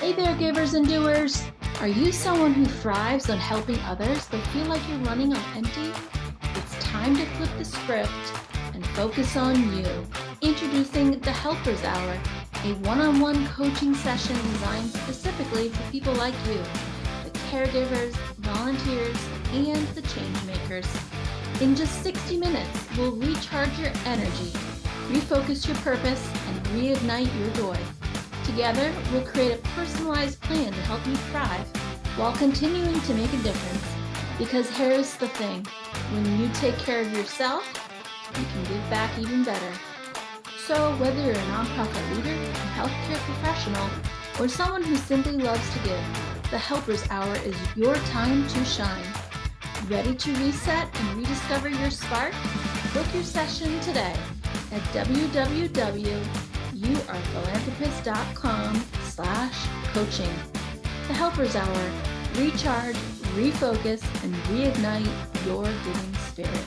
Hey there, givers and doers. Are you someone who thrives on helping others but feel like you're running on empty? It's time to flip the script and focus on you. Introducing the Helpers Hour, a one-on-one coaching session designed specifically for people like you, the caregivers, volunteers, and the changemakers. In just 60 minutes, we'll recharge your energy, refocus your purpose, and reignite your joy. Together, we'll create a personalized plan to help you thrive while continuing to make a difference. Because here's the thing, when you take care of yourself, you can give back even better. So whether you're a nonprofit leader, a healthcare professional, or someone who simply loves to give, the Helpers Hour is your time to shine. Ready to reset and rediscover your spark? Book your session today at www.youarephilanthropist.com/coaching. The Helpers Hour. Recharge, refocus, and reignite your giving spirit.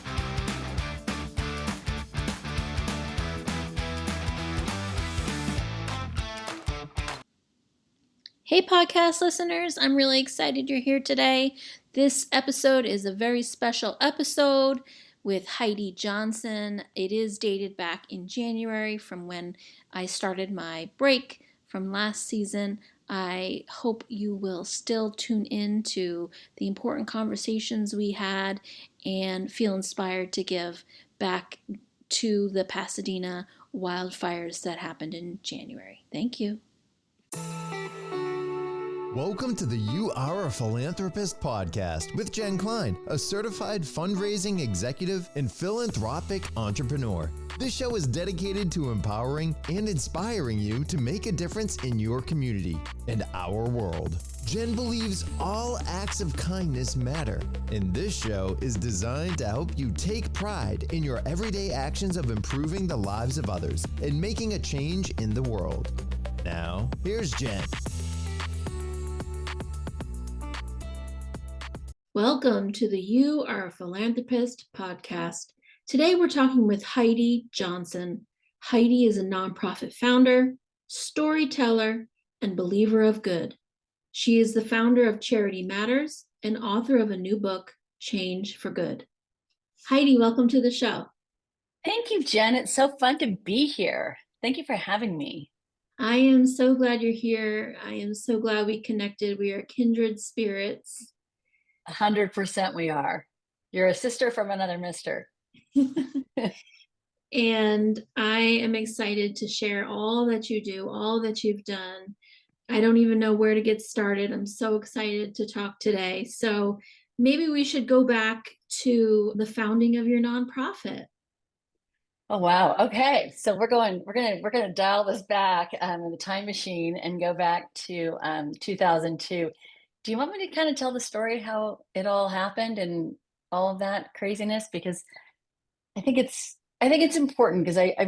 Hey, podcast listeners. I'm really excited you're here today. This episode is a very special episode with Heidi Johnson. It is dated back in January from when I started my break from last season. I hope you will still tune in to the important conversations we had and feel inspired to give back to the Pasadena wildfires that happened in January. Thank you. Welcome to the You Are a Philanthropist podcast with Jenn Klein, a certified fundraising executive and philanthropic entrepreneur. This show is dedicated to empowering and inspiring you to make a difference in your community and our world. Jenn believes all acts of kindness matter, and this show is designed to help you take pride in your everyday actions of improving the lives of others and making a change in the world. Now, here's Jenn. Welcome to the You Are a Philanthropist podcast. Today we're talking with Heidi Johnson. Heidi is a nonprofit founder, storyteller, and believer of good. She is the founder of Charity Matters and author of a new book, Change for Good. Heidi, welcome to the show. Thank you, Jenn. It's so fun to be here. Thank you for having me. I am so glad you're here. I am so glad we connected. We are kindred spirits. 100% we are. You're a sister from another mister. And I am excited to share all that you do, all that you've done. I don't even know where to get started. I'm so excited to talk today. So maybe we should go back to the founding of your nonprofit. Oh, wow. Okay. So we're gonna dial this back in the time machine and go back to 2002. Do you want me to kind of tell the story how it all happened and all of that craziness? Because I think it's important because I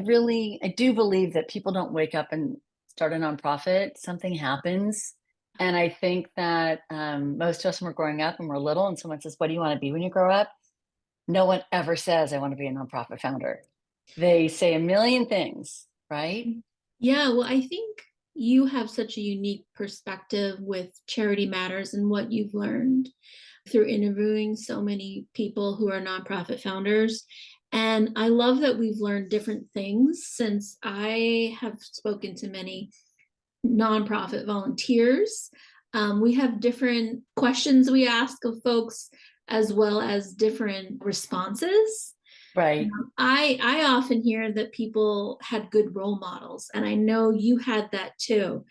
do believe that people don't wake up and start a nonprofit. Something happens. And I think that most of us, when we're growing up and we're little and someone says, what do you want to be when you grow up? No one ever says, I want to be a nonprofit founder. They say a million things, right? Yeah, well, I think you have such a unique perspective with Charity Matters and what you've learned through interviewing so many people who are nonprofit founders. And I love that we've learned different things since I have spoken to many nonprofit volunteers. We have different questions we ask of folks as well as different responses. Right. I often hear that people had good role models, and I know you had that too.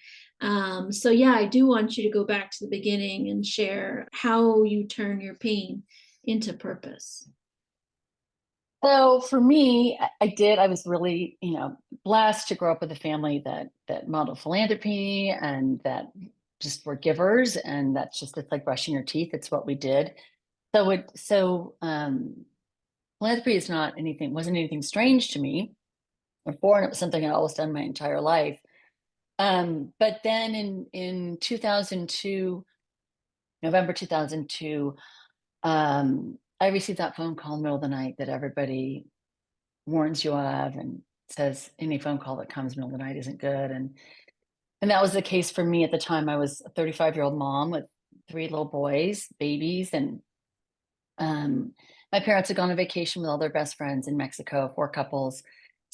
So yeah, I do want you to go back to the beginning and share how you turn your pain into purpose. So for me, I was really, blessed to grow up with a family that modeled philanthropy and that just were givers, and it's like brushing your teeth. It's what we did. Philanthropy wasn't anything strange to me or foreign. It was something I'd always done my entire life. But then in 2002, November 2002, I received that phone call in the middle of the night that everybody warns you of and says any phone call that comes middle of the night isn't good. And that was the case for me at the time. I was a 35-year-old mom with 3 little boys, babies, and um, my parents had gone on vacation with all their best friends in Mexico, 4 couples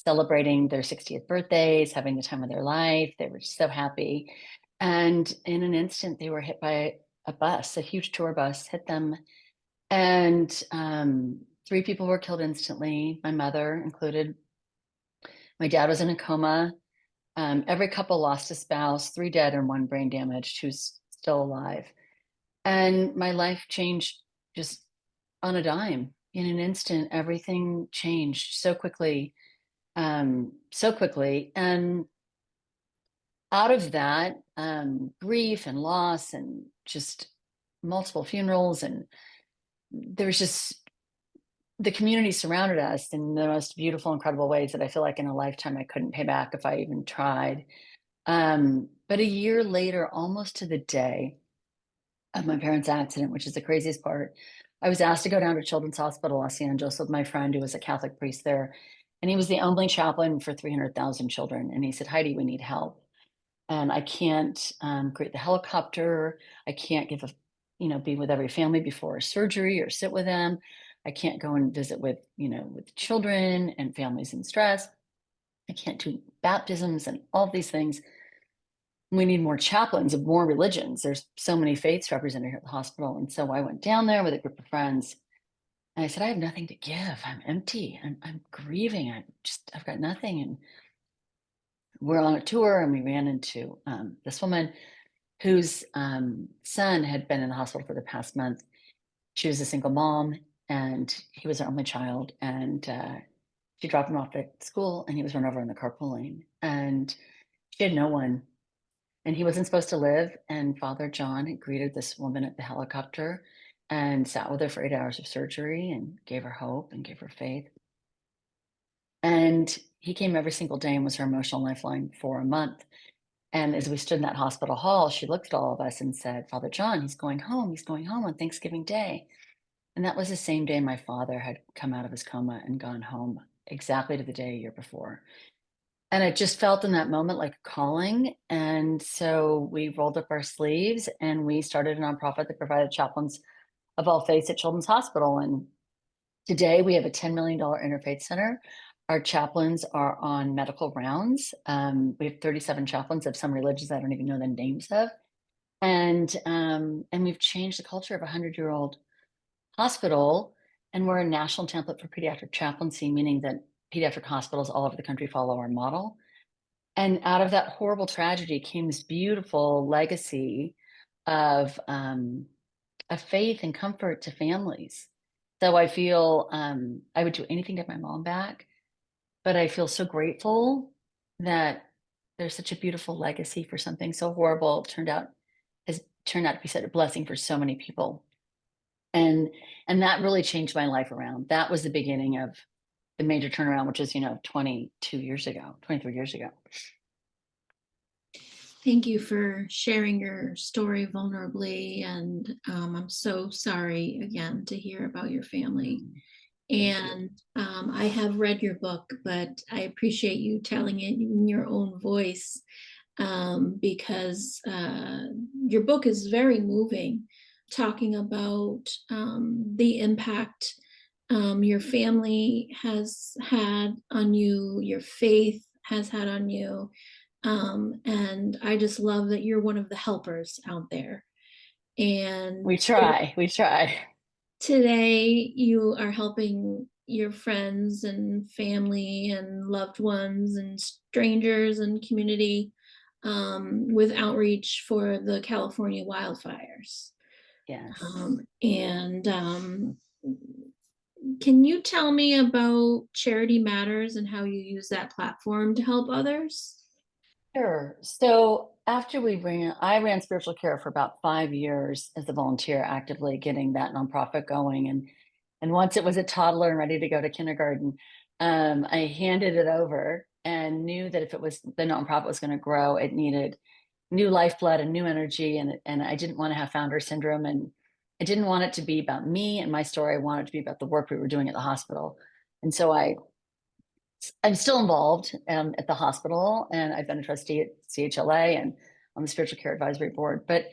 celebrating their 60th birthdays, having the time of their life. They were so happy. And in an instant, they were hit by a bus, a huge tour bus hit them. And 3 people were killed instantly, my mother included. My dad was in a coma. Every couple lost a spouse, 3 dead and 1 brain damaged, who's still alive. And my life changed just on a dime. In an instant, everything changed so quickly, so quickly. And out of that, grief and loss and just multiple funerals, and there was just the community surrounded us in the most beautiful, incredible ways that I feel like in a lifetime I couldn't pay back if I even tried. But a year later, almost to the day of my parents' accident, which is the craziest part, I was asked to go down to Children's Hospital Los Angeles with my friend who was a Catholic priest there. And he was the only chaplain for 300,000 children. And he said, Heidi, we need help. And I can't create the helicopter. I can't be with every family before a surgery or sit with them. I can't go and visit with children and families in stress. I can't do baptisms and all of these things. We need more chaplains of more religions. There's so many faiths represented here at the hospital. And so I went down there with a group of friends and I said, I have nothing to give. I'm empty. I'm grieving. I've got nothing. And we're on a tour and we ran into this woman whose son had been in the hospital for the past month. She was a single mom and he was her only child. And she dropped him off at school and he was run over in the carpool lane. And she had no one. And he wasn't supposed to live. And Father John had greeted this woman at the helicopter and sat with her for 8 hours of surgery and gave her hope and gave her faith. And he came every single day and was her emotional lifeline for a month. And as we stood in that hospital hall, she looked at all of us and said, Father John, he's going home. He's going home on Thanksgiving Day. And that was the same day my father had come out of his coma and gone home, exactly to the day a year before. And I just felt in that moment like a calling. And so we rolled up our sleeves and we started a nonprofit that provided chaplains of all faiths at Children's Hospital. And today we have a $10 million interfaith center. Our chaplains are on medical rounds. We have 37 chaplains of some religions I don't even know the names of. And we've changed the culture of a 100-year-old hospital. And we're a national template for pediatric chaplaincy, meaning that pediatric hospitals all over the country follow our model. And out of that horrible tragedy came this beautiful legacy of faith and comfort to families. So I feel I would do anything to have my mom back, but I feel so grateful that there's such a beautiful legacy for something so horrible has turned out to be such a blessing for so many people. And that really changed my life around. That was the beginning of the major turnaround, which is, 23 years ago. Thank you for sharing your story vulnerably. And I'm so sorry again to hear about your family. And I have read your book, but I appreciate you telling it in your own voice because your book is very moving, talking about the impact your family has had on you, your faith has had on you. And I just love that you're one of the helpers out there. And We try. today you are helping your friends and family and loved ones and strangers and community with outreach for the California wildfires. Yes. Can you tell me about Charity Matters and how you use that platform to help others? Sure. So after I ran spiritual care for about 5 years as a volunteer, actively getting that nonprofit going. And once it was a toddler and ready to go to kindergarten, I handed it over and knew that if the nonprofit was going to grow, it needed new lifeblood and new energy. And I didn't want to have founder syndrome. And I didn't want it to be about me and my story. I wanted it to be about the work we were doing at the hospital. And so I I'm still involved at the hospital, and I've been a trustee at CHLA and on the Spiritual Care Advisory Board. But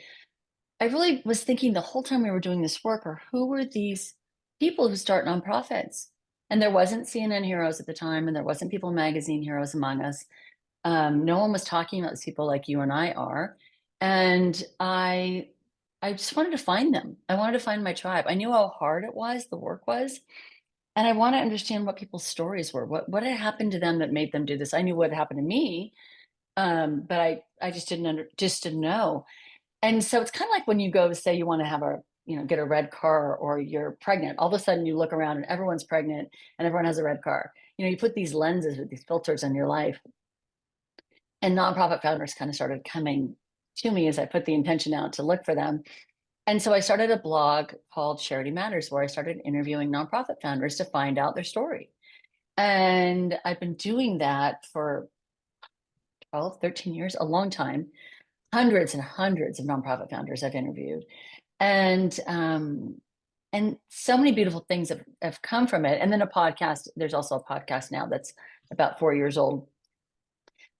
I really was thinking the whole time we were doing this work, or who were these people who start nonprofits? And there wasn't CNN heroes at the time, and there wasn't People Magazine heroes among us. No one was talking about these people like you and I are. And I just wanted to find them. I wanted to find my tribe. I knew how hard it was, the work was. And I want to understand what people's stories were. What had happened to them that made them do this? I knew what happened to me, but I just didn't know. And so it's kind of like when you go to say you want to have get a red car, or you're pregnant. All of a sudden you look around and everyone's pregnant and everyone has a red car. You put these lenses with these filters on your life. And nonprofit founders kind of started coming to me as I put the intention out to look for them. And so I started a blog called Charity Matters, where I started interviewing nonprofit founders to find out their story. And I've been doing that for 12, 13 years, a long time. Hundreds and hundreds of nonprofit founders I've interviewed. And so many beautiful things have come from it. And then a podcast, there's also a podcast now that's about 4 years old.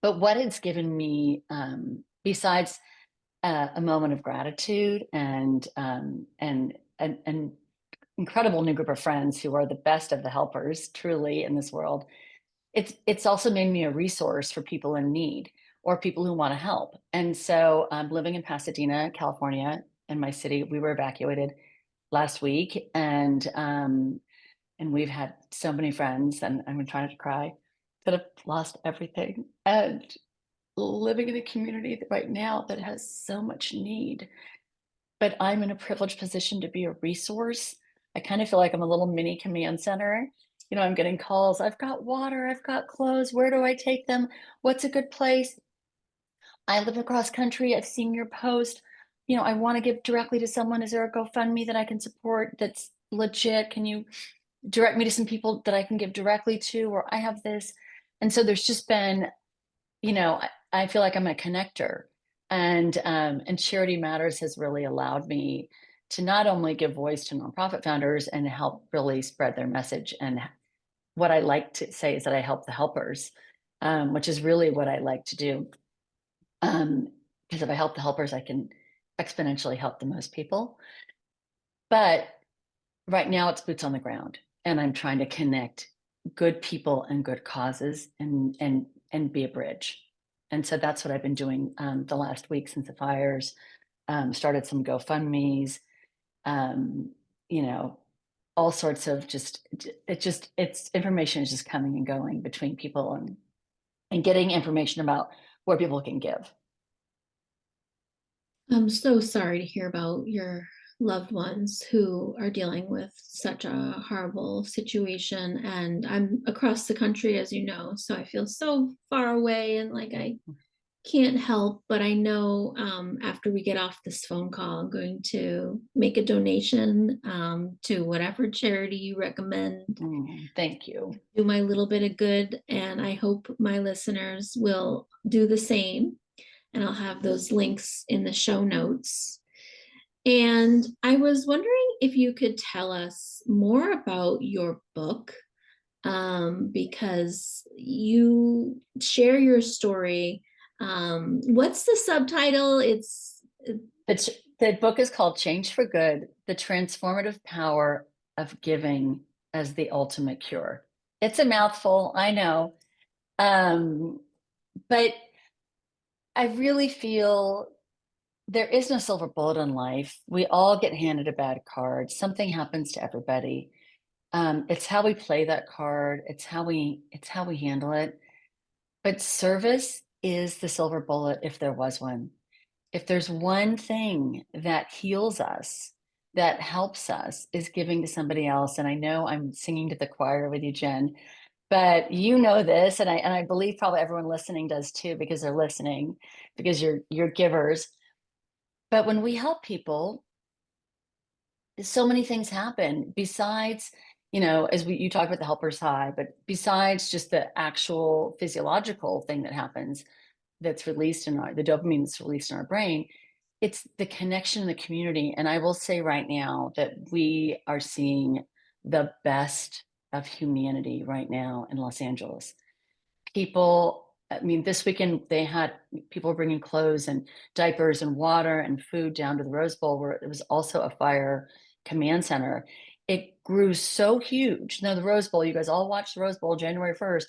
But what it's given me, besides a moment of gratitude and an incredible new group of friends who are the best of the helpers, truly, in this world, it's also made me a resource for people in need or people who want to help. And so I'm living in Pasadena, California, in my city. We were evacuated last week, and we've had so many friends, and I'm trying to cry, that have lost everything, and living in a community right now that has so much need. But I'm in a privileged position to be a resource. I kind of feel like I'm a little mini command center. I'm getting calls. I've got water, I've got clothes. Where do I take them? What's a good place? I live across country. I've seen your post. I want to give directly to someone. Is there a GoFundMe that I can support that's legit? Can you direct me to some people that I can give directly to? Or I have this. And so there's just been, I feel like I'm a connector. And Charity Matters has really allowed me to not only give voice to nonprofit founders and help really spread their message. And what I like to say is that I help the helpers, which is really what I like to do. Because if I help the helpers, I can exponentially help the most people. But right now it's boots on the ground, and I'm trying to connect good people and good causes and be a bridge. And so that's what I've been doing the last week since the fires. Started some GoFundMes, all sorts of it's information is just coming and going between people, and getting information about where people can give. I'm so sorry to hear about your loved ones who are dealing with such a horrible situation. And I'm across the country, as you know, so I feel so far away and like I can't help. But I know after we get off this phone call, I'm going to make a donation to whatever charity you recommend. Thank you. Do my little bit of good, and I hope my listeners will do the same. And I'll have those links in the show notes. And I was wondering if you could tell us more about your book, because you share your story. What's the subtitle? The book is called Change for Good: The Transformative Power of Giving as the Ultimate Cure. It's a mouthful, I know. But I really feel there is no silver bullet in life. We all get handed a bad card. Something happens to everybody. It's how we play that card. It's how we handle it. But service is the silver bullet, if there was one. If there's one thing that heals us, that helps us, is giving to somebody else. And I know I'm singing to the choir with you, Jenn, but you know this, and I believe probably everyone listening does too, because they're listening, because you're givers. But when we help people, so many things happen besides, as you talk about the helper's high, but besides just the actual physiological thing that happens, that's released in the dopamine that's released in our brain, it's the connection in the community. And I will say right now that we are seeing the best of humanity right now in Los Angeles. people, I mean, this weekend they had people bringing clothes and diapers and water and food down to the Rose Bowl, where it was also a fire command center. It grew so huge. Now, the Rose Bowl, you guys all watched the Rose Bowl January 1st.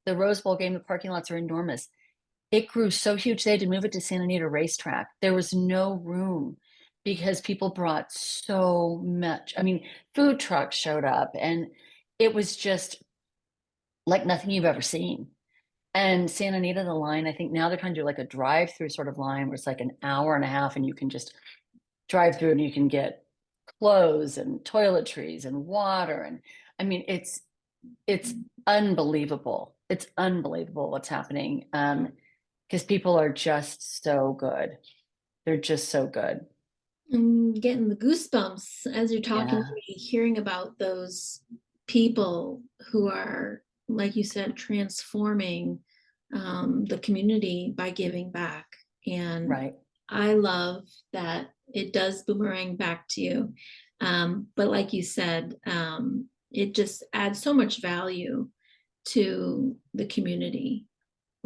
The Rose Bowl game, the parking lots are enormous. It grew so huge, they had to move it to Santa Anita Racetrack. There was no room because people brought so much. I mean, food trucks showed up, and it was just like nothing you've ever seen. And Santa Anita, the line, I think now they're trying to do like a drive-through sort of line where it's like an hour and a half and you can just drive through and you can get clothes and toiletries and water. And I mean, it's unbelievable. It's unbelievable what's happening. Because people are just so good. They're just so good. I'm getting the goosebumps as you're talking Yeah, to me, hearing about those people who are, like you said, transforming the community by giving back. And right. I love that it does boomerang back to you. But like you said, it just adds so much value to the community.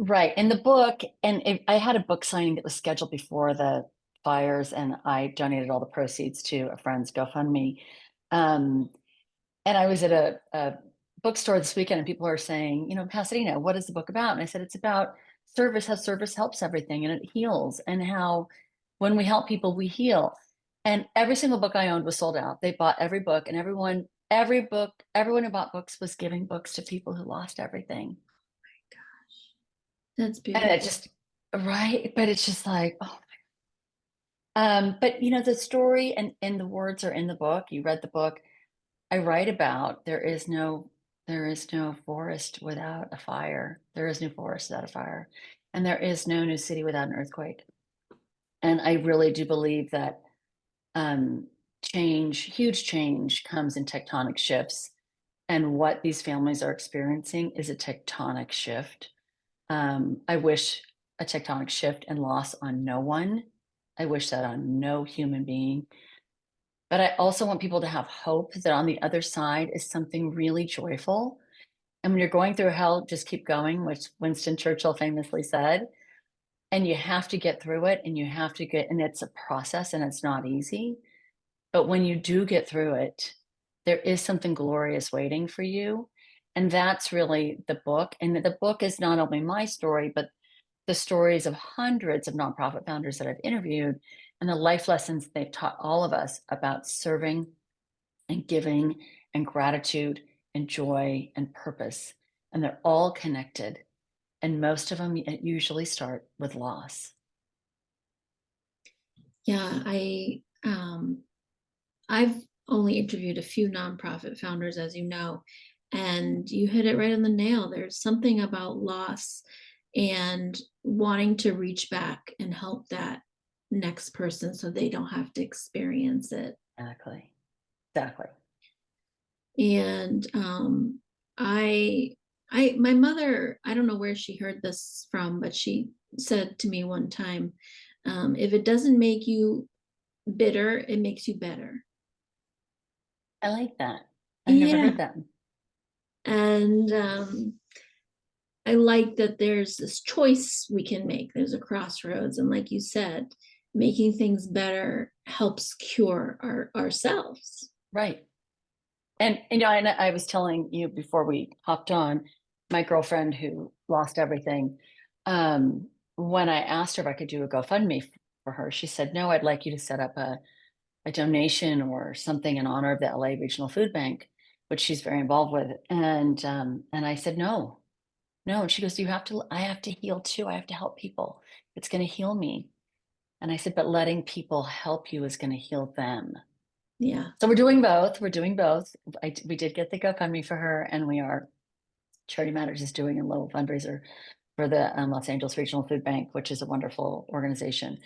Right. In the book, and I had a book signing that was scheduled before the fires, and I donated all the proceeds to a friend's GoFundMe. Um, and I was at a bookstore this weekend, and people are saying, Pasadena, what is the book about? And I said, it's about service, how service helps everything and it heals, and how when we help people, we heal. And every single book I owned was sold out. They bought every book, and everyone who bought books was giving books to people who lost everything. That's And it beautiful. just, right. But it's just like, oh, but the story and the words are in the book. You read the book. I write about there is no forest without a fire. There is no forest without a fire. And there is no new city without an earthquake. And I really do believe that huge change comes in tectonic shifts. And what these families are experiencing is a tectonic shift. I wish a tectonic shift and loss on no one. I wish that on no human being. But I also want people to have hope that on the other side is something really joyful. And when you're going through hell, just keep going, which Winston Churchill famously said. And you have to get through it, and and it's a process, and it's not easy. But when you do get through it, there is something glorious waiting for you. And that's really the book. And the book is not only my story, but the stories of hundreds of nonprofit founders that I've interviewed, and the life lessons they've taught all of us about serving and giving and gratitude and joy and purpose. And they're all connected. And most of them usually start with loss. Yeah, I've only interviewed a few nonprofit founders, as you know, and you hit it right on the nail. There's something about loss and wanting to reach back and help that next person so they don't have to experience it. Exactly. Exactly. And my mother, I don't know where she heard this from, but she said to me one time, if it doesn't make you bitter, it makes you better. I like that. I've never Yeah. heard that. And I like that there's this choice we can make. There's a crossroads. And like you said, making things better helps cure ourselves. Right. And I was telling you before we hopped on, my girlfriend who lost everything, when I asked her if I could do a GoFundMe for her, she said, no, I'd like you to set up a donation or something in honor of the LA Regional Food Bank, which she's very involved with. And I said, no, no. And she goes, I have to heal too. I have to help people. It's going to heal me. And I said, but letting people help you is going to heal them. Yeah. So we're doing both. We're doing both. We did get the GoFundMe for her, and Charity Matters is doing a little fundraiser for the Los Angeles Regional Food Bank, which is a wonderful organization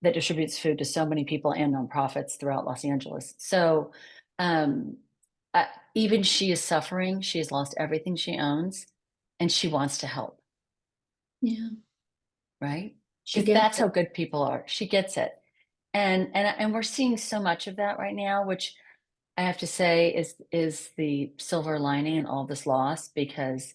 that distributes food to so many people and nonprofits throughout Los Angeles. So um, even she is suffering. She has lost everything she owns, and she wants to help, Yeah. right? She Because gets that's it. how good people are. She gets it. And we're seeing so much of that right now, which I have to say is the silver lining in all this loss, because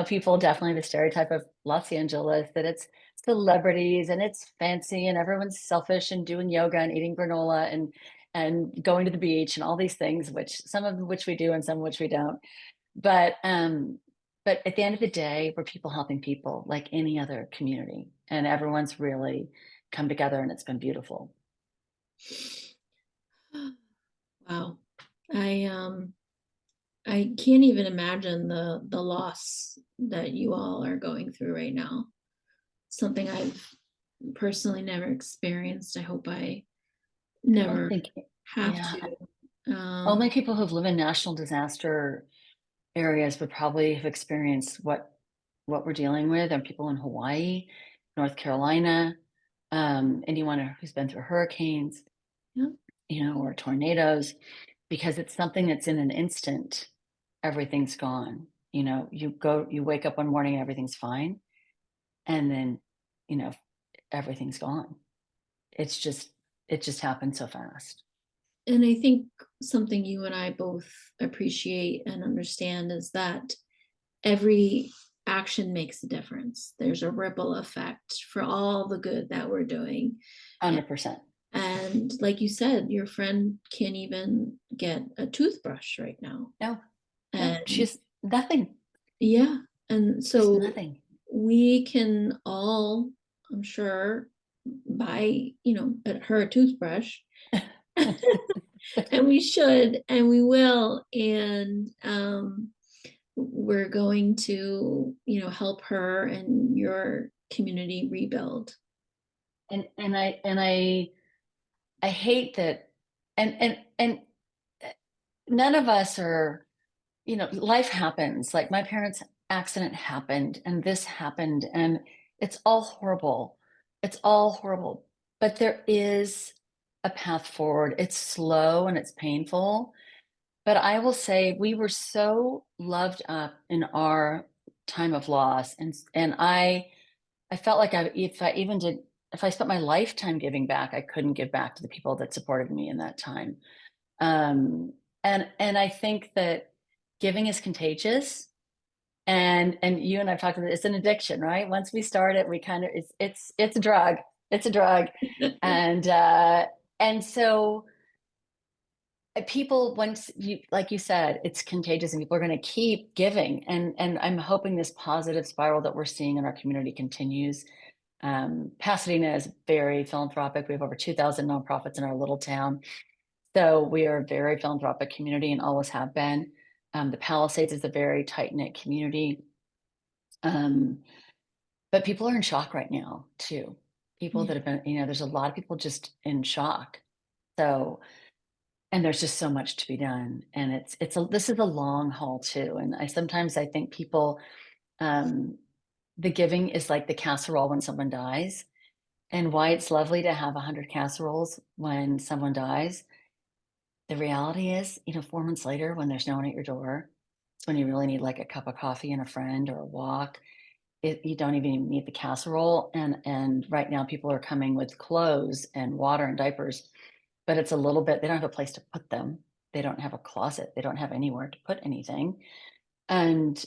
people definitely have a stereotype of Los Angeles that it's celebrities and it's fancy and everyone's selfish and doing yoga and eating granola and going to the beach and all these things, which some of which we do and some of which we don't. But at the end of the day, we're people helping people like any other community, and everyone's really come together, and it's been beautiful. Wow. I can't even imagine the loss that you all are going through right now. Something I've personally never experienced. I hope I I don't never think, have yeah, to. only people who've lived in national disaster areas would probably have experienced what we're dealing with, and people in Hawaii, North Carolina, anyone who's been through hurricanes, Yeah. or tornadoes, because it's something that's in an instant, everything's gone. You wake up one morning, everything's fine, and then, you know, everything's gone. It just happened so fast. And I think something you and I both appreciate and understand is that every action makes a difference. There's a ripple effect for all the good that we're doing. 100%. And like you said, your friend can't even get a toothbrush right now. No, no, And she's nothing. yeah. And Just so nothing. we can all, I'm sure, buy, her a toothbrush. And we should, and we will. And we're going to, help her and your community rebuild. And I hate that, and none of us are, life happens. Like my parents' accident happened, and this happened, and it's all horrible. It's all horrible. But there is a path forward. It's slow and it's painful. But I will say we were so loved up in our time of loss, and I felt like if I spent my lifetime giving back, I couldn't give back to the people that supported me in that time. Um, and I think that giving is contagious, and you and I've talked about it, it's an addiction, right? Once we start it, we kind of it's a drug. It's a drug, and so people, once you, like you said, it's contagious, and people are going to keep giving, and I'm hoping this positive spiral that we're seeing in our community continues. Pasadena is very philanthropic. We have over 2,000 nonprofits in our little town. So we are a very philanthropic community and always have been. The Palisades is a very tight-knit community. But people are in shock right now too. People that have been, there's a lot of people just in shock. So, and there's just so much to be done. And this is a long haul too. And sometimes I think people, the giving is like the casserole when someone dies. And why it's lovely to have 100 casseroles when someone dies. The reality is, 4 months later, when there's no one at your door, it's when you really need like a cup of coffee and a friend or a walk. You don't even need the casserole. And right now people are coming with clothes and water and diapers, but it's a little bit, they don't have a place to put them. They don't have a closet. They don't have anywhere to put anything. And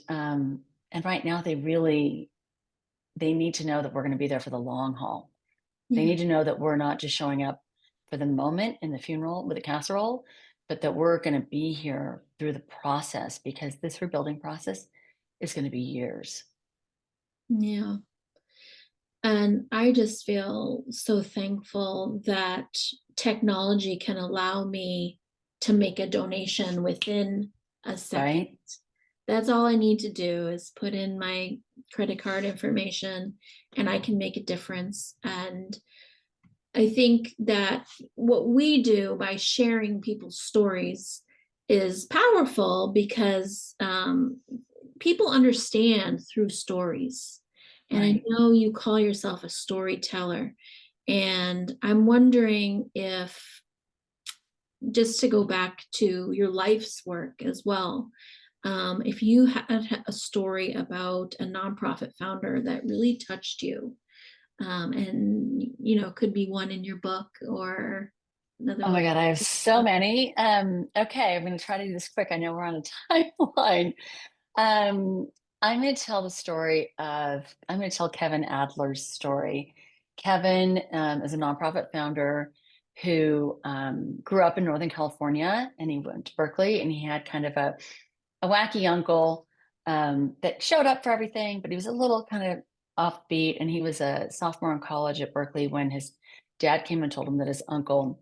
right now they need to know that we're going to be there for the long haul. They need to know that we're not just showing up for the moment in the funeral with a casserole, but that we're going to be here through the process, because this rebuilding process is going to be years. Yeah. And I just feel so thankful that technology can allow me to make a donation within a second. Right? That's all I need to do is put in my credit card information and I can make a difference. And I think that what we do by sharing people's stories is powerful because people understand through stories. And Right. I know you call yourself a storyteller. And I'm wondering if, just to go back to your life's work as well, if you had a story about a nonprofit founder that really touched you, and could be one in your book or another Oh one. my God, I have so many. Okay, I'm going to try to do this quick. I know we're on a timeline. Um, I'm going to tell the story of, I'm going to tell Kevin Adler's story. Kevin is a nonprofit founder who grew up in Northern California, and he went to Berkeley, and he had kind of a wacky uncle that showed up for everything, but he was a little kind of offbeat. And he was a sophomore in college at Berkeley when his dad came and told him that his uncle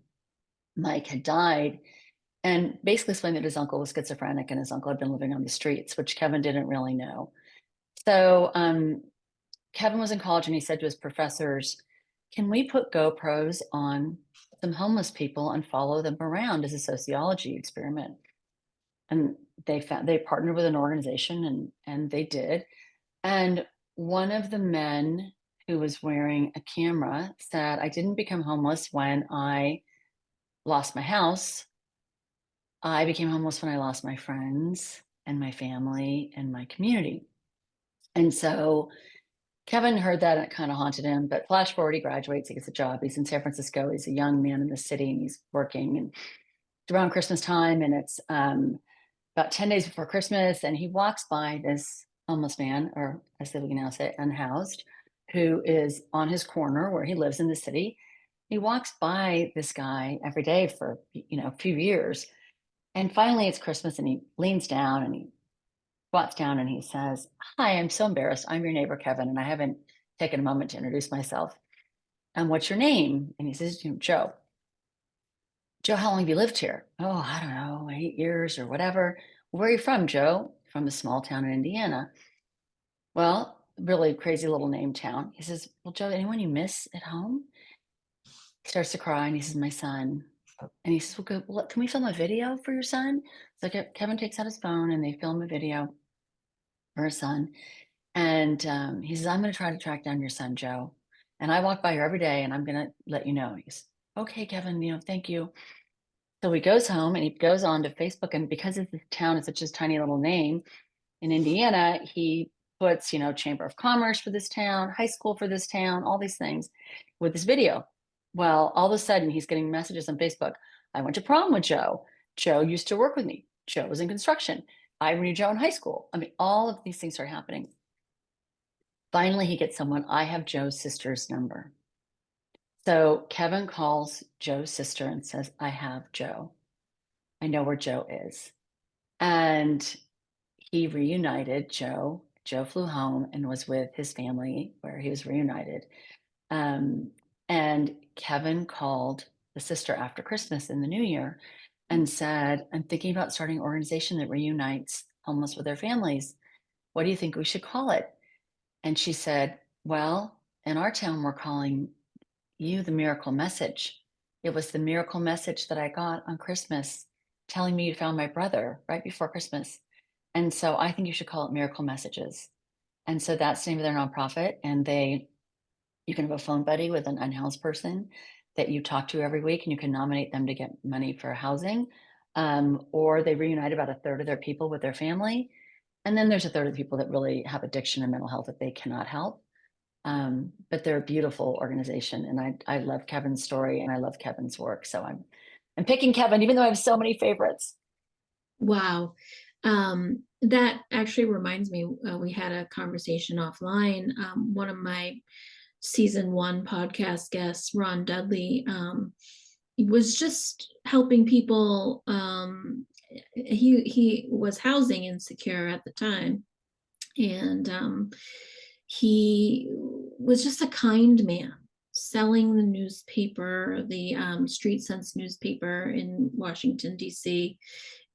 Mike had died, and basically explained that his uncle was schizophrenic and his uncle had been living on the streets, which Kevin didn't really know. So Kevin was in college, and he said to his professors, can we put GoPros on some homeless people and follow them around as a sociology experiment? And they partnered with an organization, and they did. And one of the men who was wearing a camera said, I didn't become homeless when I lost my house. I became homeless when I lost my friends and my family and my community. And so Kevin heard that, and it kind of haunted him. But flash forward, he graduates, he gets a job. He's in San Francisco. He's a young man in the city, and he's working. And it's around Christmas time, and it's about 10 days before Christmas. And he walks by this homeless man, or as they can now say, unhoused, who is on his corner where he lives in the city. He walks by this guy every day for a few years. And finally, it's Christmas, and he leans down and he squats down and he says, hi, I'm so embarrassed. I'm your neighbor, Kevin, and I haven't taken a moment to introduce myself. And what's your name? And he says, Joe. Joe, how long have you lived here? Oh, I don't know, 8 years or whatever. Where are you from, Joe? From a small town in Indiana. Well, really crazy little name town. He says, well, Joe, anyone you miss at home? He starts to cry, and he says, my son. And he says, well, good. Well, can we film a video for your son? So Kevin takes out his phone, and they film a video for his son. And he says, I'm going to try to track down your son, Joe. And I walk by here every day, and I'm going to let you know. He goes, okay, Kevin, thank you. So he goes home, and he goes on to Facebook. And because this town is such a tiny little name in Indiana, he puts, Chamber of Commerce for this town, high school for this town, all these things with this video. Well, all of a sudden, he's getting messages on Facebook. I went to prom with Joe. Joe used to work with me. Joe was in construction. I knew Joe in high school. I mean, all of these things are happening. Finally, he gets someone. I have Joe's sister's number. So Kevin calls Joe's sister and says, I have Joe. I know where Joe is. And he reunited Joe. Joe flew home and was with his family where he was reunited. And Kevin called the sister after Christmas in the new year and said, I'm thinking about starting an organization that reunites homeless with their families. What do you think we should call it? And she said, well, in our town, we're calling you the miracle message. It was the miracle message that I got on Christmas telling me you found my brother right before Christmas. And so I think you should call it Miracle Messages. And so that's the name of their nonprofit. And you can have a phone buddy with an unhoused person that you talk to every week, and you can nominate them to get money for housing. Or they reunite about a third of their people with their family. And then there's a third of the people that really have addiction and mental health that they cannot help. But they're a beautiful organization. And I love Kevin's story, and I love Kevin's work. So I'm picking Kevin, even though I have so many favorites. Wow. That actually reminds me, we had a conversation offline. One of my season 1 podcast guests, Ron Dudley, was just helping people. He was housing insecure at the time, and he was just a kind man, selling the newspaper, the Street Sense newspaper in Washington, D.C.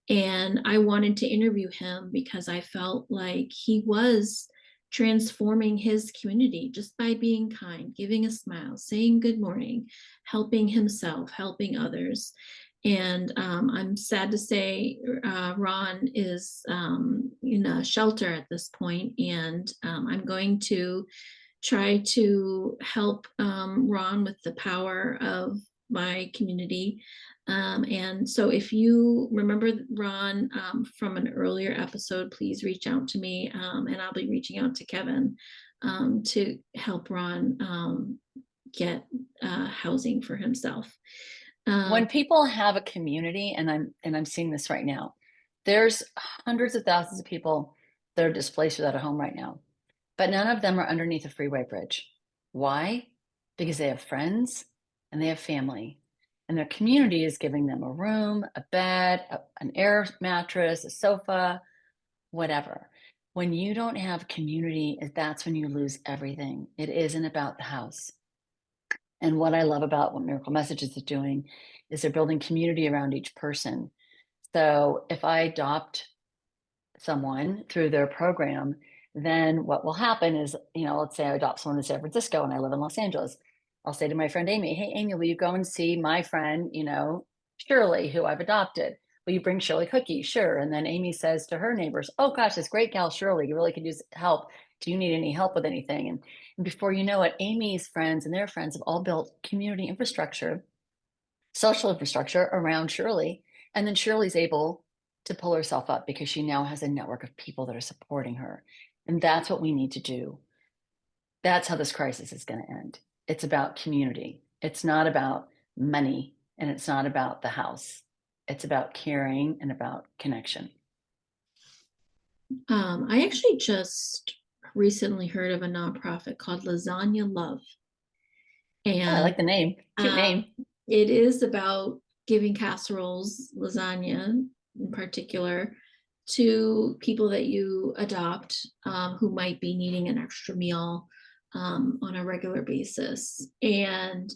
And I wanted to interview him because I felt like he was transforming his community just by being kind, giving a smile, saying good morning, helping himself, helping others. And I'm sad to say Ron is in a shelter at this point, and I'm going to try to help Ron with the power of my community. And so if you remember Ron from an earlier episode, please reach out to me, and I'll be reaching out to Kevin to help Ron get housing for himself. When people have a community, and I'm seeing this right now, there's hundreds of thousands of people that are displaced without a home right now. But none of them are underneath a freeway bridge. Why? Because they have friends and they have family. And their community is giving them a room, a bed, an air mattress, a sofa, whatever. When you don't have community, that's when you lose everything. It isn't about the house. And what I love about what Miracle Messages is doing is they're building community around each person. So if I adopt someone through their program, then what will happen is, let's say I adopt someone in San Francisco and I live in Los Angeles. I'll say to my friend Amy, hey, Amy, will you go and see my friend, Shirley, who I've adopted? Will you bring Shirley cookies? Sure. And then Amy says to her neighbors, oh gosh, this great gal Shirley, you really could use help. Do you need any help with anything? And before you know it, Amy's friends and their friends have all built community infrastructure, social infrastructure around Shirley. And then Shirley's able to pull herself up because she now has a network of people that are supporting her. And that's what we need to do. That's how this crisis is going to end. It's about community. It's not about money and it's not about the house. It's about caring and about connection. I actually just recently heard of a nonprofit called Lasagna Love. And I like the name. Cute name. It is about giving casseroles, lasagna in particular, to people that you adopt who might be needing an extra meal on a regular basis. And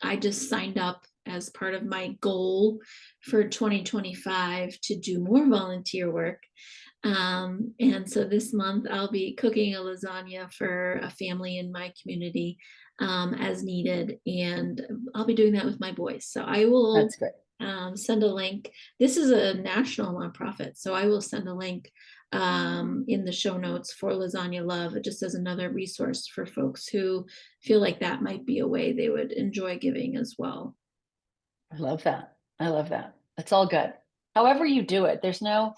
I just signed up as part of my goal for 2025 to do more volunteer work. And so this month I'll be cooking a lasagna for a family in my community as needed. And I'll be doing that with my boys. So I will That's great. Send a link. This is a national nonprofit. So I will send a link in the show notes for Lasagna Love, just as another resource for folks who feel like that might be a way they would enjoy giving as well. I love that. I love that. It's all good. However you do it, there's no,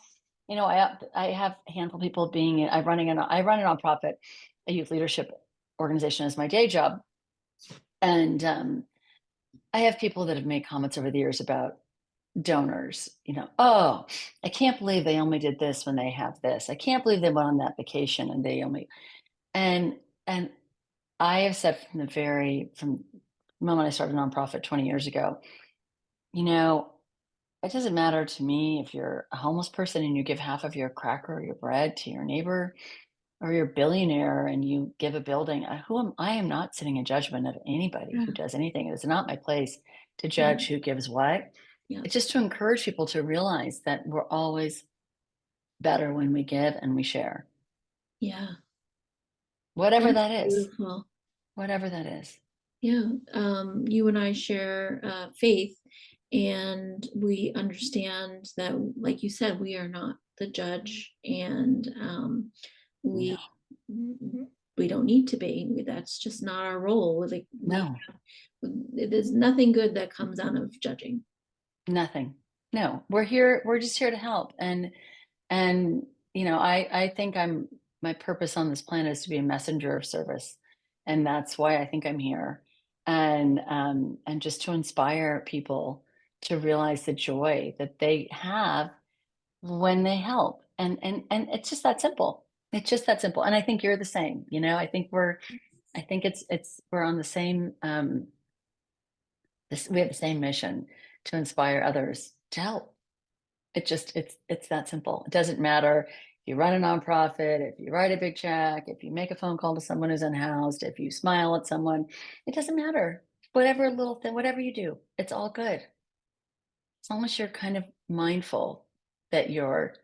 I have a handful of people I run a nonprofit, a youth leadership organization as my day job. And I have people that have made comments over the years about donors, oh, I can't believe they only did this when they have this. I can't believe they went on that vacation and they only, and I have said from the moment I started a nonprofit 20 years ago, it doesn't matter to me if you're a homeless person and you give half of your cracker or your bread to your neighbor, or you're a billionaire and you give a building. I am not sitting in judgment of anybody who does anything. It's not my place to judge who gives what. Yeah. It's just to encourage people to realize that we're always better when we give and we share. Yeah. Whatever that is. Beautiful. Whatever that is. Yeah. You and I share faith, and we understand that, like you said, we are not the judge, and we don't need to be. That's just not our role. No. There's nothing good that comes out of judging. Nothing. No, we're just here to help. And I think my purpose on this planet is to be a messenger of service. And that's why I think I'm here. And just to inspire people to realize the joy that they have when they help. And it's just that simple. It's just that simple. And I think you're the same. I think we're on the same we have the same mission to inspire others to help. It's that simple. It doesn't matter if you run a nonprofit, if you write a big check, if you make a phone call to someone who's unhoused, if you smile at someone, it doesn't matter. Whatever little thing, whatever you do, it's all good. As long as you're kind of mindful that you're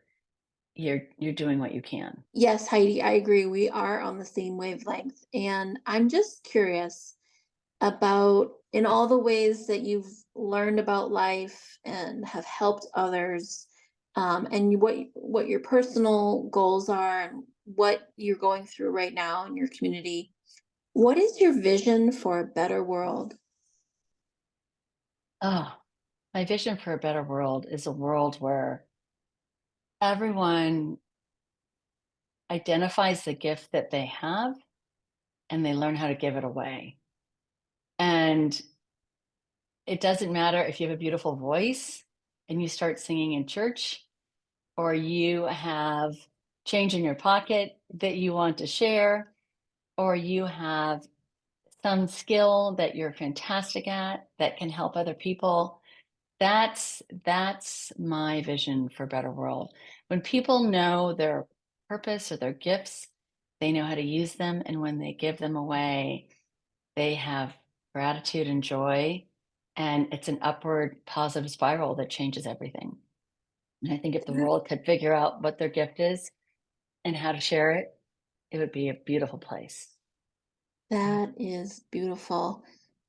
doing what you can. Yes, Heidi, I agree. We are on the same wavelength. And I'm just curious about, in all the ways that you've learned about life and have helped others, and what your personal goals are and what you're going through right now in your community. What is your vision for a better world? Oh, my vision for a better world is a world where everyone identifies the gift that they have and they learn how to give it away. And it doesn't matter if you have a beautiful voice and you start singing in church, or you have change in your pocket that you want to share, or you have some skill that you're fantastic at that can help other people. That's my vision for a better world. When people know their purpose or their gifts, they know how to use them, and when they give them away, they have gratitude and joy, and it's an upward positive spiral that changes everything. And I think if the world could figure out what their gift is and how to share it, it would be a beautiful place. That is beautiful.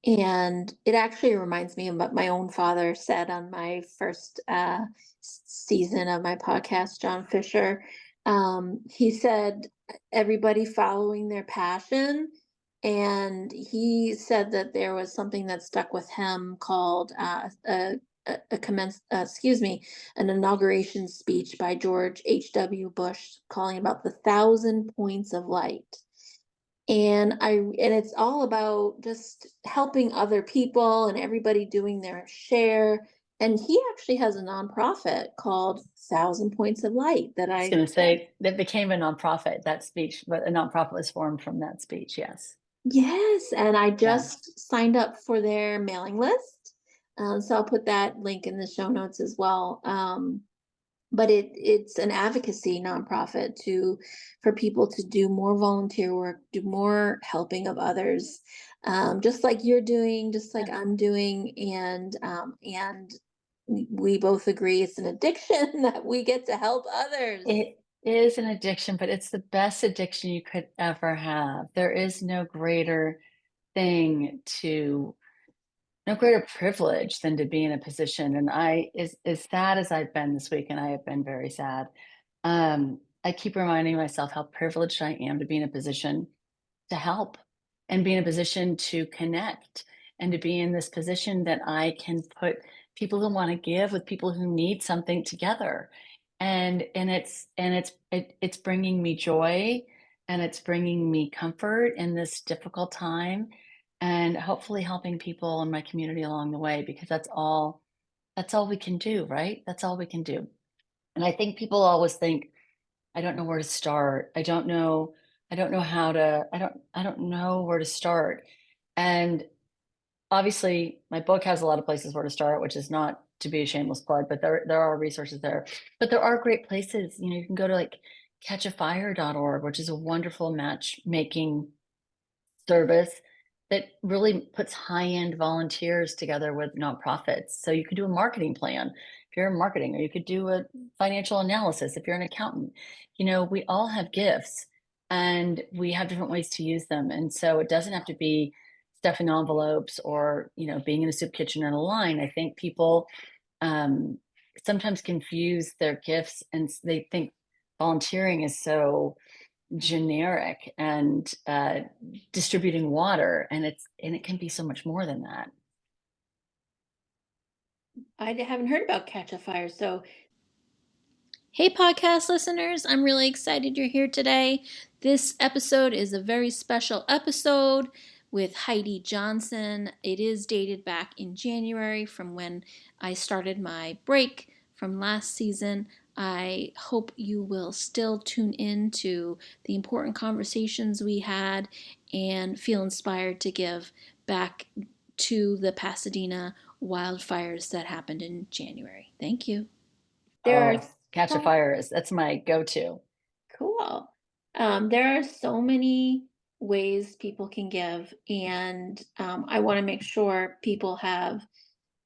And it actually reminds me of what my own father said on my first season of my podcast, John Fisher. He said, everybody following their passion. And he said that there was something that stuck with him called an inauguration speech by George H.W. Bush calling about the 1,000 points of light. And it's all about just helping other people and everybody doing their share. And he actually has a nonprofit called 1,000 Points of Light that I was going to say that became a nonprofit, that speech, but a nonprofit was formed from that speech. Yes. Yes, and I just signed up for their mailing list. So I'll put that link in the show notes as well. But it's an advocacy nonprofit for people to do more volunteer work, do more helping of others, just like you're doing, just like I'm doing, and we both agree it's an addiction that we get to help others. It is an addiction, but it's the best addiction you could ever have. There is no greater thing no greater privilege than to be in a position. And as sad as I've been this week, and I have been very sad, I keep reminding myself how privileged I am to be in a position to help and be in a position to connect and to be in this position that I can put people who want to give with people who need something together. And it's bringing me joy, and it's bringing me comfort in this difficult time, and hopefully helping people in my community along the way, because that's all we can do, right? That's all we can do. And I think people always think, I don't know where to start. I don't know how to, I don't know where to start. And obviously my book has a lot of places where to start, which is not to be a shameless plug, but there are resources there. But there are great places. You can go to like catchafire.org, which is a wonderful matchmaking service that really puts high-end volunteers together with nonprofits. So you could do a marketing plan if you're in marketing, or you could do a financial analysis if you're an accountant. We all have gifts, and we have different ways to use them. And so it doesn't have to be stuffing envelopes or, being in a soup kitchen in a line. I think people sometimes confuse their gifts, and they think volunteering is so generic and distributing water, and it can be so much more than that. I haven't heard about Catch a Fire, so hey podcast listeners, I'm really excited you're here today. This episode is a very special episode with Heidi Johnson. It is dated back in January from when I started my break from last season. I hope you will still tune in to the important conversations we had and feel inspired to give back to the Pasadena wildfires that happened in January. Thank you. Catch a Fire that's my go-to. Cool. There are so many ways people can give, and I want to make sure people have,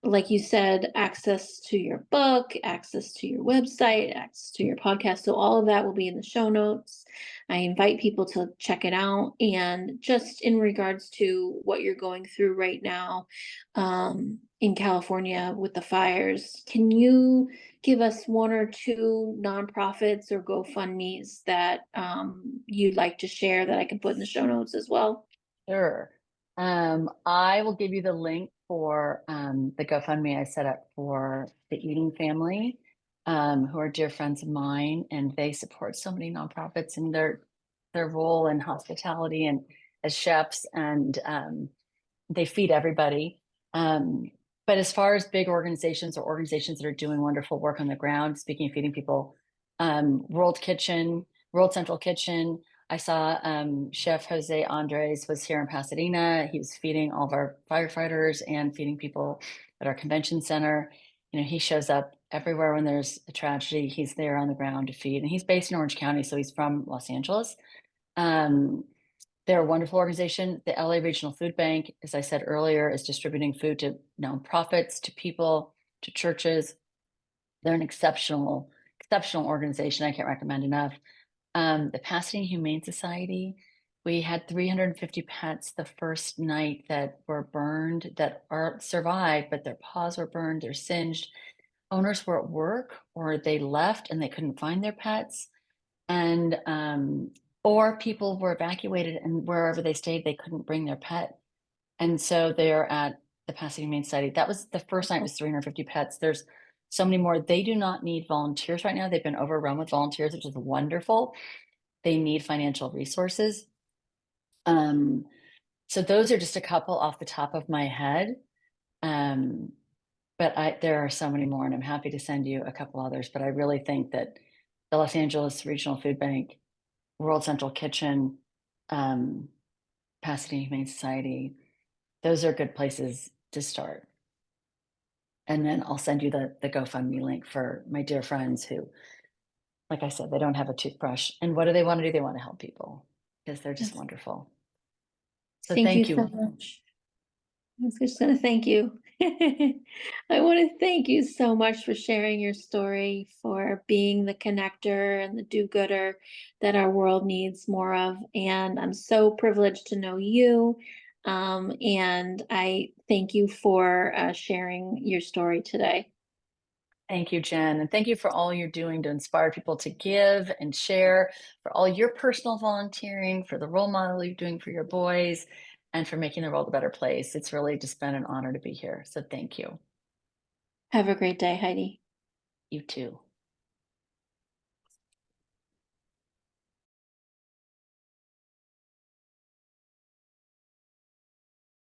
like you said, access to your book, access to your website, access to your podcast. So all of that will be in the show notes. I invite people to check it out. And just in regards to what you're going through right now in California with the fires, can you give us one or two nonprofits or GoFundMes that you'd like to share that I can put in the show notes as well? Sure. I will give you the link for the GoFundMe I set up for the Eating family, who are dear friends of mine, and they support so many nonprofits in their role in hospitality and as chefs, and they feed everybody. But as far as big organizations or organizations that are doing wonderful work on the ground, speaking of feeding people, World Kitchen, World Central Kitchen. I saw Chef Jose Andres was here in Pasadena. He was feeding all of our firefighters and feeding people at our convention center. You know, he shows up everywhere when there's a tragedy. He's there on the ground to feed, and he's based in Orange County, so he's from Los Angeles. They're a wonderful organization. The LA Regional Food Bank, as I said earlier, is distributing food to nonprofits, to people, to churches. They're an exceptional organization. I can't recommend enough. The Pasadena Humane Society, we had 350 pets the first night that were burned, that are survived, but their paws were burned, they're singed. Owners were at work or they left and they couldn't find their pets. And or people were evacuated and wherever they stayed, they couldn't bring their pet. And so they're at the Pasadena Humane Society. That was the first night, was 350 pets. There's so many more. They do not need volunteers right now. They've been overrun with volunteers, which is wonderful. They need financial resources. So those are just a couple off the top of my head. But there are so many more, and I'm happy to send you a couple others. But I really think that the Los Angeles Regional Food Bank, World Central Kitchen, Pasadena Humane Society, those are good places to start. And then I'll send you the GoFundMe link for my dear friends who, like I said, they don't have a toothbrush. And what do they want to do? They want to help people because they're just wonderful. So Thank you so much. I was just going to thank you. I want to thank you so much for sharing your story, for being the connector and the do-gooder that our world needs more of. And I'm so privileged to know you. And I thank you for sharing your story today. Thank you, Jen. And thank you for all you're doing to inspire people to give and share, for all your personal volunteering, for the role model you're doing for your boys, and for making the world a better place. It's really just been an honor to be here. So thank you. Have a great day, Heidi. You too.